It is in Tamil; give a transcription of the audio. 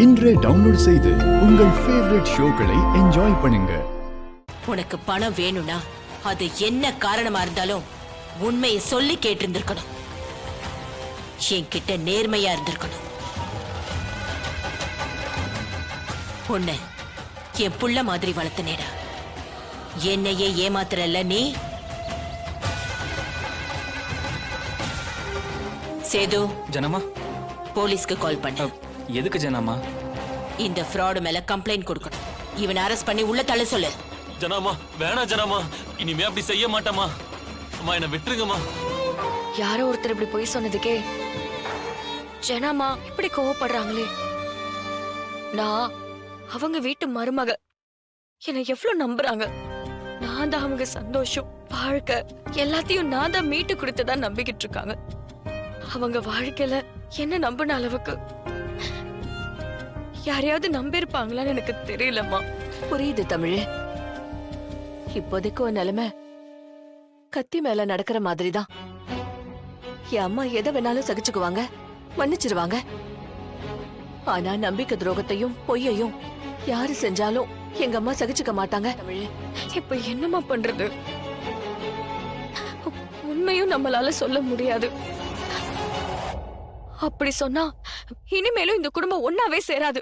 இன்றே டவுன்லோட் செய்து உங்கள் ஃபேவரட் ஷோக்களை என்ஜாய் பண்ணுங்க. உனக்கு பணம் வேணும்னா அது என்ன காரணமா இருந்தாலும் உண்மையை சொல்லி கேட்டிருந்திருக்கணும். என்கிட்ட நேர்மையா இருந்திருக்கணும். உன்னை என் புள்ள மாதிரி வளர்த்தனேடா. என்னையே ஏமாத்துறல்ல நீ. சேது, ஜனமா போலீஸ்க்கு கால் பண்ண. எதுக்கு ஜனமா? இந்த ஃப்ராட் மேல கம்ப்ளைண்ட் கொடுக்கணும். இவனை அரெஸ்ட் பண்ணி உள்ள தள்ள சொல்லு. ஜனாமா வேணாம் ஜனாமா, இனிமே அப்படி செய்ய மாட்டேமா. அம்மா என்ன விட்டுருங்கம்மா. யாரோ ஒருத்தர் இப்படி போய் சொன்னதுக்கே ஜனாமா இப்படி கோவப்படுறாங்களே. நான் அவங்க வீட்டு மருமக, என்னை எவ்வளவு நம்புறாங்க. நான் தான் அவங்க சந்தோஷம், வாழ்க்கை எல்லாத்தையும் நான் தான் மீட்டு கொடுத்ததா நம்பிக்கிட்டு இருக்காங்க. அவங்க வாழ்க்கையில என்ன நம்பின அளவுக்கு யாரையாவது நம்பியிருப்பாங்களான்னு எனக்கு தெரியலம்மா. புரியுது தமிழ். இப்போதைக்கு ஒரு நிலைமை கத்தி மேல நடக்கிற மாதிரிதான். என் அம்மா எதை வேணாலும் சகிச்சுக்குவாங்க, மன்னிச்சிருவாங்க. ஆனா நம்பிக்கை துரோகத்தையும் பொய்யையும் யாரு செஞ்சாலும் எங்க அம்மா சகிச்சுக்க மாட்டாங்க. தமிழ், இப்ப என்னம்மா பண்றது? உண்மையும் நம்மளால சொல்ல முடியாது. அப்படி சொன்னா இனிமேலும் இந்த குடும்பம் ஒன்னாவே சேராது.